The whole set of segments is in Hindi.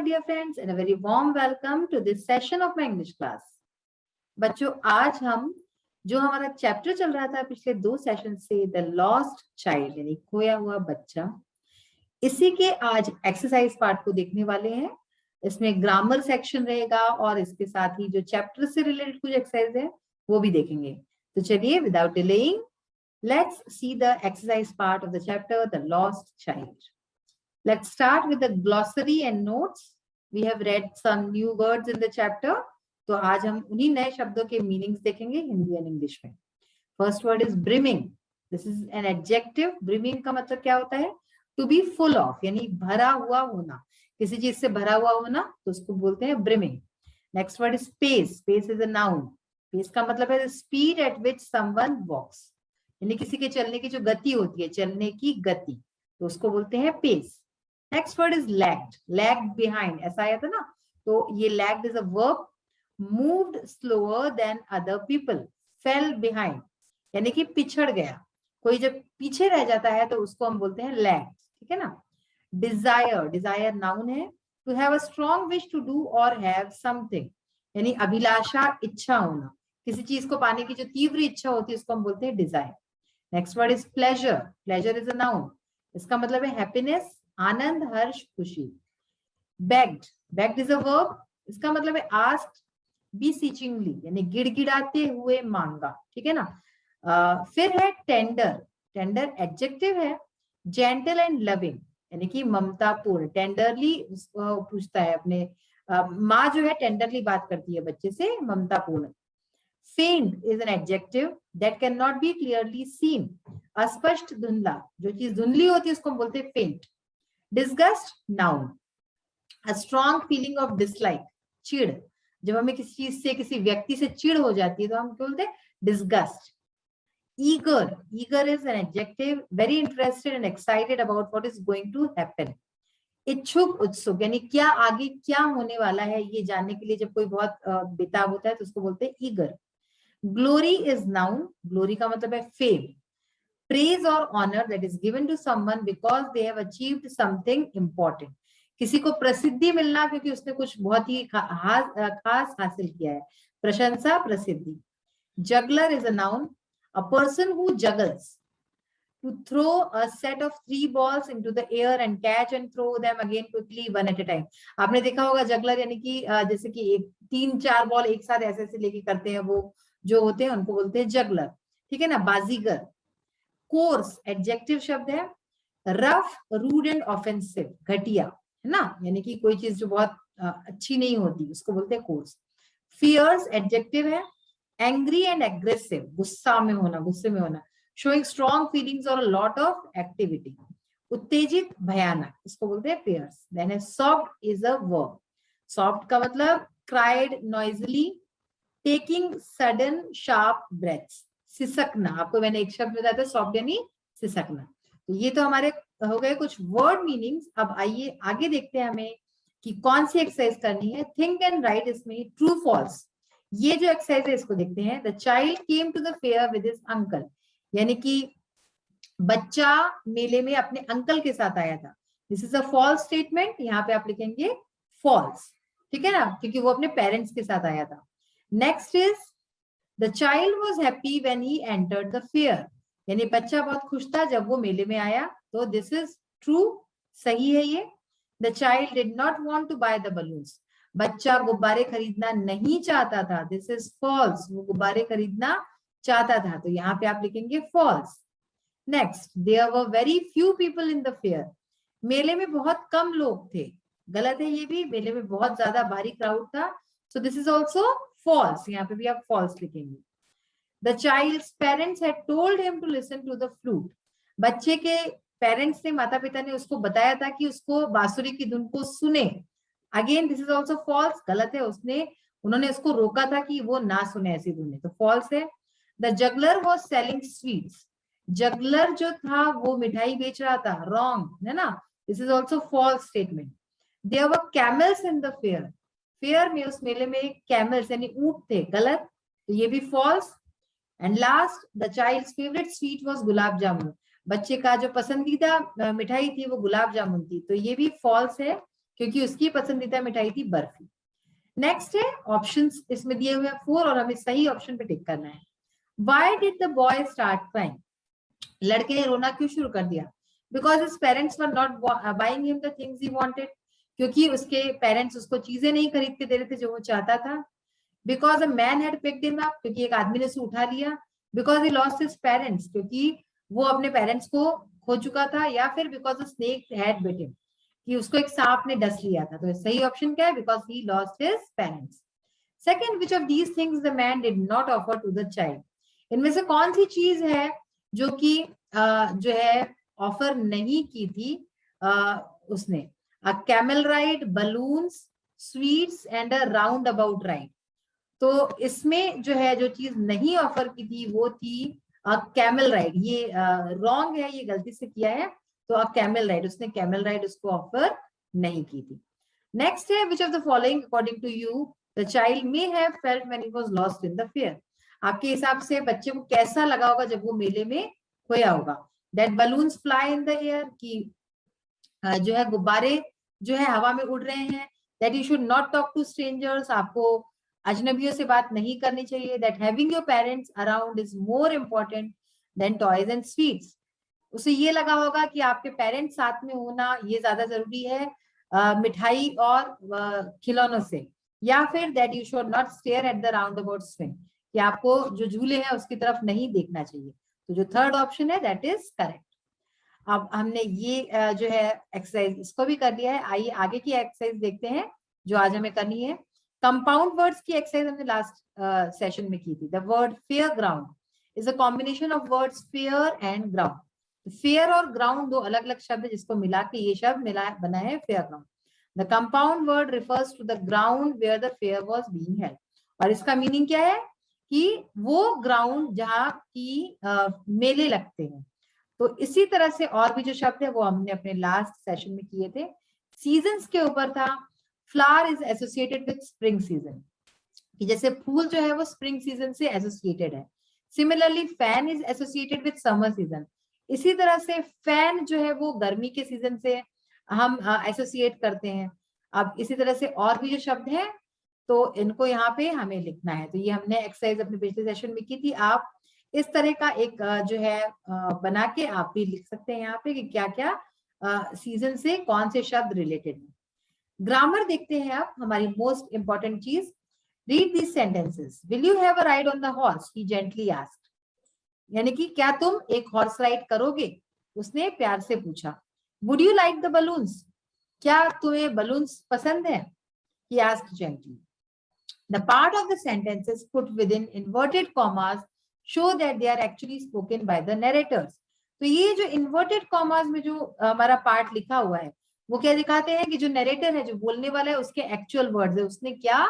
dear friends, and a very warm welcome to this session of my English class. बच्चों, आज हम जो हमारा चैप्टर चल रहा था पिछले 2 सेशन से, द लॉस्ट चाइल्ड यानी खोया हुआ बच्चा, इसी के आज एक्सरसाइज पार्ट को देखने वाले हैं. इसमें ग्रामर सेक्शन रहेगा और इसके साथ ही जो चैप्टर से रिलेटेड कुछ एक्सरसाइज है वो भी देखेंगे. तो चलिए, without delaying, let's see the exercise part of the chapter the lost child. Let's start with the glossary and notes. We have read some new words in the chapter. तो आज हम उन्हीं नए शब्दों के मीनिंग्स देखेंगे हिंदी और इंग्लिश में. First word is brimming. This is an adjective. Brimming का मतलब क्या होता है? टू बी फुल ऑफ, यानी भरा हुआ होना. किसी चीज से भरा हुआ होना तो उसको बोलते हैं brimming. Next word is pace. Pace is a noun. Pace का मतलब है speed at which someone walks, यानी किसी के चलने की जो गति होती है, चलने की गति, तो उसको बोलते हैं pace. Next word is lagged. Lagged behind, ऐसा आया था ना, तो ये lagged is a verb. Moved slower than other people. Fell behind, यानी कि पिछड़ गया. कोई जब पीछे रह जाता है तो उसको हम बोलते हैं लैग्ड. ठीक है ना. डिजायर. डिजायर नाउन है. To have a strong wish to do और हैव समथिंग, यानी अभिलाषा, इच्छा होना. किसी चीज को पाने की जो तीव्र इच्छा होती है उसको हम बोलते हैं desire. Next word is pleasure. Pleasure is a noun. इसका मतलब है हैप्पीनेस, आनंद, हर्ष, खुशी. Begged. Begged is a verb. इसका मतलब है आस्क्ड, बीसीचिंगली, यानी गिड़गिड़ाते हुए मांगा. ठीक है ना. फिर है टेंडर. टेंडर एडजेक्टिव है. जेंटल एंड लविंग, यानी कि ममतापूर्ण. टेंडरली पूछता है अपने, माँ जो है टेंडरली बात करती है बच्चे से, ममतापूर्ण. फेंट is an adjective that can not be clearly seen. अस्पष्ट, धुंधला. जो चीज धुंधली होती है उसको हम बोलते हैं फेंट. Disgust noun. A strong feeling of dislike, चिड़. जब हमें किसी चीज से, किसी व्यक्ति से चिड़ हो जाती है तो हम बोलते हैं disgust. Eager. Eager is an adjective, very interested and excited about what is going to happen. इच्छुक, उत्सुक, यानी क्या आगे क्या होने वाला है ये जानने के लिए जब कोई बहुत बेताब होता है तो उसको बोलते हैं eager. Glory is noun. Glory का मतलब है fame. Praise or honor that is given to someone because they have achieved something important. किसी को प्रसिद्धि मिलना क्योंकि उसने कुछ बहुत ही खास हासिल किया है. प्रशंसा, प्रसिद्धि. Juggler is a noun. A person who juggles. To throw a set of 3 balls into the air and catch and throw them again quickly one at a time. आपने देखा होगा जगलर, यानी कि जैसे कि 3-4 बॉल एक साथ ऐसे ऐसे लेके करते हैं, वो जो होते हैं उनको बोलते हैं जगलर. ठीक है ना. बाजीगर. कोर्स एडजेक्टिव शब्द है. रफ, रूड एंड ऑफेंसिव, घटिया, है ना, यानी कि कोई चीज जो बहुत अच्छी नहीं होती उसको बोलते हैं कोर्स. फियर्स एडजेक्टिव है. एंग्री एंड एग्रेसिव, गुस्सा में होना, गुस्से में होना. शोइंग स्ट्रॉन्ग फीलिंग्स और लॉट ऑफ एक्टिविटी. उत्तेजित, भयानक, इसको बोलते हैं फियर्स. देन है sob is a verb. Sob का मतलब cried noisily, taking sudden sharp breaths. सिसकना, आपको मैंने एक शब्द बताया था सॉफ्ट यानी सिसकना. तो ये तो हमारे हो गए कुछ वर्ड मीनिंग्स. अब आइए आगे देखते हैं हमें कि कौन सी एक्सरसाइज करनी है. थिंक एंड राइट इसमें ट्रू फॉल्स. ये जो एक्सरसाइज है इसको देखते हैं. The child came to the fair with his uncle, यानी कि बच्चा मेले में अपने अंकल के साथ आया था. This is a false statement. यहाँ पे आप लिखेंगे फॉल्स. ठीक है ना, क्योंकि वो अपने पेरेंट्स के साथ आया था. Next is The child was happy when he entered the fair. यानी बच्चा बहुत खुश था जब वो मेले में आया. तो this is true, सही है ये. The child did not want to buy the balloons. बच्चा गुब्बारे खरीदना नहीं चाहता था. This is false. वो गुब्बारे खरीदना चाहता था, तो यहाँ पे आप लिखेंगे false. Next, there were very few people in the fair. मेले में बहुत कम लोग थे. गलत है ये भी. मेले में बहुत ज्यादा भारी क्राउड था. So this is also false. यहाँ पे भी आप false लिखेंगे. The child's parents had told him to listen to the flute. बच्चे के पेरेंट्स ने, माता पिता ने उसको बताया था कि उसको बांसुरी की धुन को सुने. Again this is also false. गलत है. उन्होंने उसको रोका था कि वो ना सुने ऐसी धुनें, तो false है. The juggler was selling sweets. Juggler जो था वो मिठाई बेच रहा था. Wrong, है ना. This is also false statement. There were camels in the fair. Fair में, उस मेले में कैमल्स यानी ऊंट थे. गलत, तो ये भी false. And last, the child's favourite sweet was gulab jamun. बच्चे का जो पसंदीदा मिठाई थी वो गुलाब जामुन थी, तो ये भी फॉल्स है क्योंकि उसकी पसंदीदा मिठाई थी बर्फी। नेक्स्ट है ऑप्शंस इसमें दिए हुए हैं 4 और हमें सही ऑप्शन पे टिक करना है। Why did the boy start crying? लड़के ने रोना क्यों शुरू कर दिया? Because his parents were not buying him the things he wanted. क्योंकि उसके पेरेंट्स उसको चीजें नहीं खरीद के दे रहे थे जो वो चाहता था। Because a man had picked him up, क्योंकि एक आदमी ने उसे उठा लिया। Because he lost his parents, क्योंकि वो अपने पेरेंट्स को खो चुका था, या फिर because a snake had bit him, कि उसको एक सांप ने डस लिया था। तो सही ऑप्शन क्या है? Because he lost his parents. Second, which of these things the man did not offer to the child? इनमें से कौन सी चीज है जो कि जो है ऑफर नहीं की थी उसने? A camel ride, balloons, sweets and a round about ride. तो इसमें जो है जो चीज नहीं ऑफर की थी वो थी कैमल राइड। ये रॉन्ग है, ये गलती से किया है। तो कैमल राइड, उसने कैमल राइड उसको ऑफर नहीं की थी। नेक्स्ट है which of the following according to you the child may have felt when he was lost in the fair? आपके हिसाब से बच्चे को कैसा लगा होगा जब वो मेले में खोया होगा? That balloons fly in the air, की जो है गुब्बारे जो है हवा में उड़ रहे हैं। That you should not talk to strangers, आपको अजनबियों से बात नहीं करनी चाहिए। That having your parents around is more important than toys and sweets. उसे ये लगा होगा कि आपके पेरेंट्स साथ में होना ये ज्यादा जरूरी है मिठाई और खिलौनों से। या फिर that you should not stare at the round about swing, कि आपको जो झूले हैं उसकी तरफ नहीं देखना चाहिए। तो जो थर्ड ऑप्शन है दैट इज करेक्ट। अब हमने ये जो है एक्सरसाइज इसको भी कर लिया है। आइए आगे की एक्सरसाइज देखते हैं जो आज हमें करनी है। कंपाउंड वर्ड्स की एक्सरसाइज हमने लास्ट सेशन में की थी। The word fair ground is a combination of words fair and ground. Fair और ग्राउंड दो अलग अलग शब्द है जिसको मिला के ये शब्द मिला बना है fair ground. The compound word refers to the ground where the fair was being held. और इसका मीनिंग क्या है? कि वो ग्राउंड जहाँ की मेले लगते हैं। तो इसी तरह से और भी जो शब्द है वो हमने अपने लास्ट सेशन में किए थे। सीजन्स के ऊपर था। Flower is associated with spring season, कि जैसे फूल जो है वो स्प्रिंग सीजन से एसोसिएटेड है। Similarly fan is associated with summer season. इसी तरह से फैन जो है वो गर्मी के सीजन से हम एसोसिएट करते हैं। अब इसी तरह से और भी जो शब्द हैं तो इनको यहाँ पे हमें लिखना है। तो ये हमने एक्सरसाइज अपने पिछले सेशन में की थी। आप इस तरह का एक जो है बना के आप भी लिख सकते हैं यहाँ पे कि क्या क्या सीजन से कौन से शब्द रिलेटेड है। ग्रामर देखते हैं आप, हमारी मोस्ट इंपॉर्टेंट चीज। Read these sentences. Will you have a ride on the horse? He gently asked, यानी कि क्या तुम एक हॉर्स राइड करोगे? उसने प्यार से पूछा। Would you like the balloons? क्या तुम्हें बलून्स पसंद है? He asked gently. The part of the sentences put within inverted commas show that they are actually spoken by the narrators. तो ये जो inverted commas में जो हमारा पार्ट लिखा हुआ है वो क्या दिखाते हैं कि जो नरेटर है, जो बोलने वाला है, उसके एक्चुअल वर्ड्स है, उसने क्या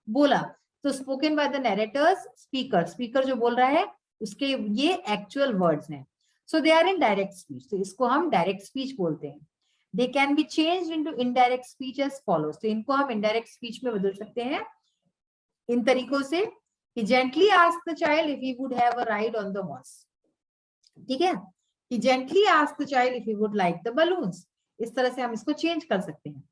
बोला। तो spoken by the narrators, speaker, speaker जो बोल रहा है उसके ये एक्चुअल वर्ड्स हैं। So they are in direct speech, तो इसको हम डायरेक्ट स्पीच बोलते हैं। They can be changed into indirect speech as follows, तो इनको हम इनडायरेक्ट स्पीच में बदल सकते हैं इन तरीकों से कि gently ask the child if he would have a ride on the horse. ठीक है, कि gently ask the child if he would like the balloons. इस तरह से हम इसको चेंज कर सकते हैं।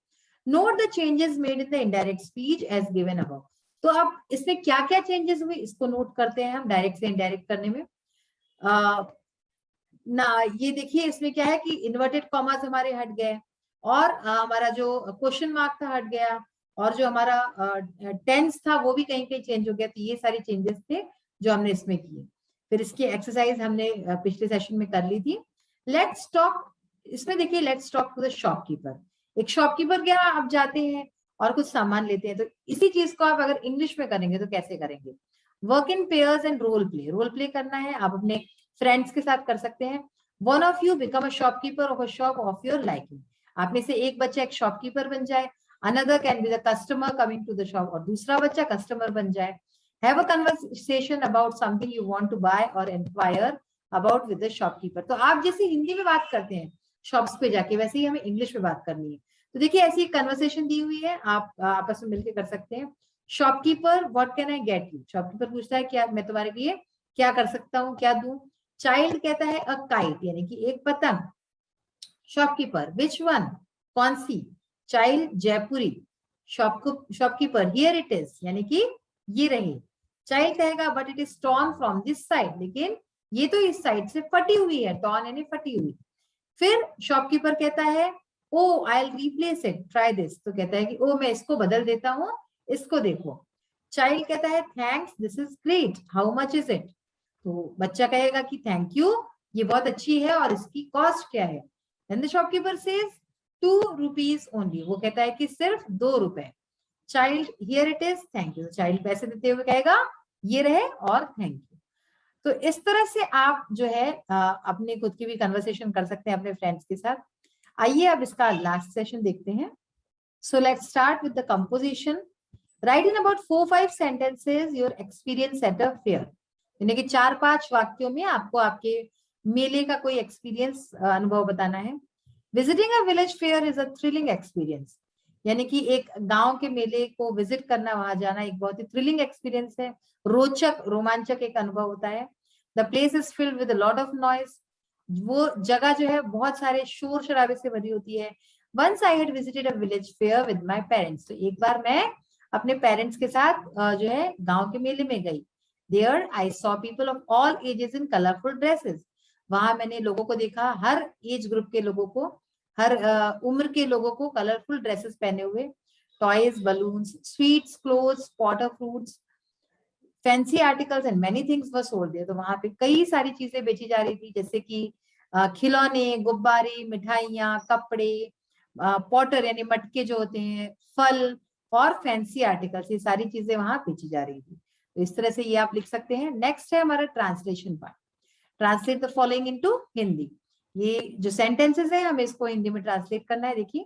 Note the changes made in the indirect speech as given above. तो अब इसमें क्या क्या चेंजेस हुए इसको नोट करते हैं हम डायरेक्ट से इनडायरेक्ट करने में। ना ये देखिए इसमें क्या है कि इन्वर्टेड कॉमास हमारे हट गए और हमारा जो क्वेश्चन मार्क था हट गया, और जो हमारा टेंस था वो भी कहीं कहीं चेंज हो गया। तो ये सारे चेंजेस थे जो हमने इसमें किए। फिर इसकी एक्सरसाइज हमने पिछले सेशन में कर ली थी। लेट्स टॉक, इसमें देखिए let's talk to the shopkeeper. एक शॉपकीपर के यहाँ आप जाते हैं और कुछ सामान लेते हैं, तो इसी चीज को आप अगर इंग्लिश में करेंगे तो कैसे करेंगे? Work in pairs and role play. Role play करना है, आप अपने फ्रेंड्स के साथ कर सकते हैं। One of you become a shopkeeper of a shop of your liking. आप में से एक बच्चा एक शॉपकीपर बन जाए। Another can be the customer coming to the shop, और दूसरा बच्चा कस्टमर बन जाए। Have a conversation about something you want to buy और inquire about with the shopkeeper. तो आप जैसे हिंदी में बात करते हैं शॉप्स पे जाके, वैसे ही हमें इंग्लिश में बात करनी है। तो देखिए ऐसी एक कन्वर्सेशन दी हुई है, आप आपस में मिलकर कर सकते हैं। Shopkeeper, what can I get you? Shopkeeper पूछता है क्या मैं तुम्हारे लिए क्या कर सकता हूँ, क्या दूं? चाइल्ड कहता है अ काइट, यानी कि एक पतंग। Shopkeeper, which one? कौन सी? Child Jaipuri, shopkeeper here it is, यानी कि ये रही। चाइल्ड कहेगा but it is torn from this side, लेकिन ये तो इस साइड से फटी हुई है, टॉर्न यानी फटी हुई। फिर शॉपकीपर कहता है oh I will replace it, try this, तो कहता है कि ओ मैं इसको बदल देता हूँ, इसको देखो। चाइल्ड कहता है thanks this is great, how much is it, तो बच्चा कहेगा कि थैंक यू, ये बहुत अच्छी है और इसकी कॉस्ट क्या है। Then the shopkeeper says 2 rupees only, वो कहता है कि सिर्फ 2 रुपए। Child here it is, thank you, child पैसे देते हुए कहेगा ये रहे और थैंक यू। तो इस तरह से आप जो है अपने खुद की भी कन्वर्सेशन कर सकते हैं अपने फ्रेंड्स के साथ। आइए अब इसका लास्ट सेशन देखते हैं। So let's start with the composition. Right in about 4-5 sentences your experience at a fair, यानी कि 4-5 वाक्यों में आपको आपके मेले का कोई एक्सपीरियंस अनुभव बताना है। Visiting a village fair is a thrilling experience, यानी कि एक गांव के मेले को विजिट करना, वहां जाना एक बहुत ही थ्रिलिंग एक्सपीरियंस है, रोचक रोमांचक एक अनुभव होता है। The place is filled with a lot of noise, वो जगह जो है बहुत सारे शोर शराबे से भरी होती है। Once I had visited a village fair with my parents, तो एक बार मैं अपने पेरेंट्स के साथ जो है गांव के मेले में गई। There I saw people of all ages in colourful dresses, वहां मैंने लोगों को देखा, हर एज ग्रुप के लोगों को, हर उम्र के लोगों को कलरफुल ड्रेसेस पहने हुए। Toys, balloons, sweets, clothes, Potter fruits, fancy articles and many things were sold there, तो वहां पे कई सारी चीजें बेची जा रही थी, जैसे कि खिलौने, गुब्बारे, मिठाइयाँ, कपड़े, पॉटर यानी मटके जो होते हैं, फल और फैंसी आर्टिकल्स, ये सारी चीजें वहां बेची जा रही थी। तो इस तरह से ये आप लिख सकते हैं। नेक्स्ट है हमारा translation part. Translate the following into Hindi, ये जो सेंटेंसेस है हमें इसको हिंदी में ट्रांसलेट करना है। देखिए,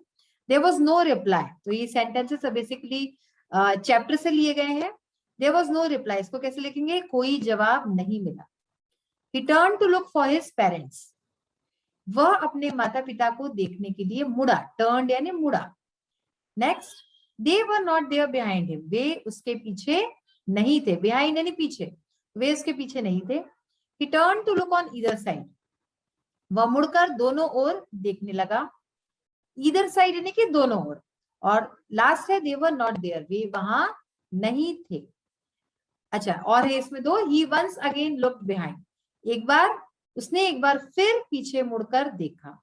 देयर वाज नो रिप्लाई, तो ये सेंटेंसेस बेसिकली चैप्टर से लिए गए हैं। देयर वाज नो रिप्लाई, इसको कैसे लिखेंगे, कोई जवाब नहीं मिला। He turn to look for his parents, वह अपने माता पिता को देखने के लिए मुड़ा, टर्न यानी मुड़ा। Next, they were not there behind him, वे उसके पीछे नहीं थे, बिहाइंड यानी पीछे, वे उसके पीछे नहीं थे। He turn to look on either side, वह मुड़कर दोनों ओर देखने लगा, ईदर साइड यानी कि दोनों ओर। और लास्ट है दे वर नॉट देयर, वे वहां नहीं थे। अच्छा, और है इसमें दो, ही वंस अगेन लुक्ड बिहाइंड, एक बार उसने एक बार फिर पीछे मुड़कर देखा।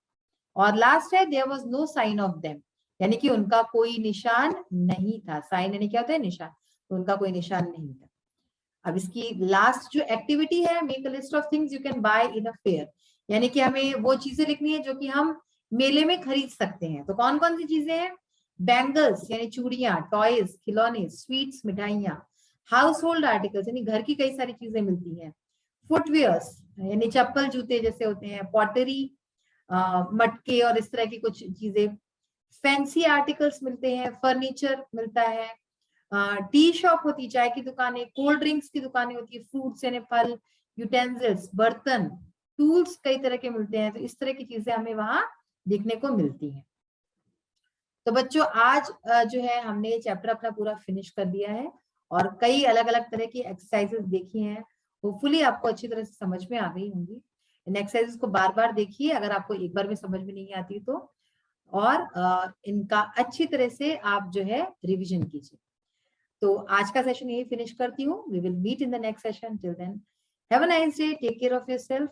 और लास्ट है there was no sign of them, यानी कि उनका कोई निशान नहीं था। साइन यानी क्या होता है, निशान, तो उनका कोई निशान नहीं था। अब इसकी लास्ट जो एक्टिविटी है, make a list of things you can buy in a fair, यानी कि हमें वो चीजें लिखनी है जो कि हम मेले में खरीद सकते हैं। तो कौन कौन सी चीजें हैं, बैंगल्स यानी चूड़ियां, टॉयज खिलौने, स्वीट्स मिठाइयां, हाउस होल्ड आर्टिकल्स यानी घर की कई सारी चीजें मिलती हैं, फुटवेयर्स यानी चप्पल जूते जैसे होते हैं, पॉटरी मटके और इस तरह की कुछ चीजें, फैंसी आर्टिकल्स मिलते हैं, फर्नीचर मिलता है, टी शॉप होती है, चाय की दुकानें, कोल्ड ड्रिंक्स की दुकानें होती है, फ्रूट्स यानी फल, यूटेंसिल्स बर्तन, टूल्स कई तरह के मिलते हैं। तो इस तरह की चीजें हमें वहां देखने को मिलती हैं। तो बच्चों आज जो है हमने ये चैप्टर अपना पूरा फिनिश कर दिया है और कई अलग अलग तरह की एक्सरसाइजेस देखी हैं। होपफुली आपको अच्छी तरह से समझ में आ गई होंगी। इन एक्सरसाइजेस को बार बार देखिए अगर आपको एक बार में समझ में नहीं आती तो, और इनका अच्छी तरह से आप जो है रिविजन कीजिए। तो आज का सेशन यही फिनिश करती हूँ। We will meet in the next session. Till then have a nice day, take care of yourself,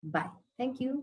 bye, thank you.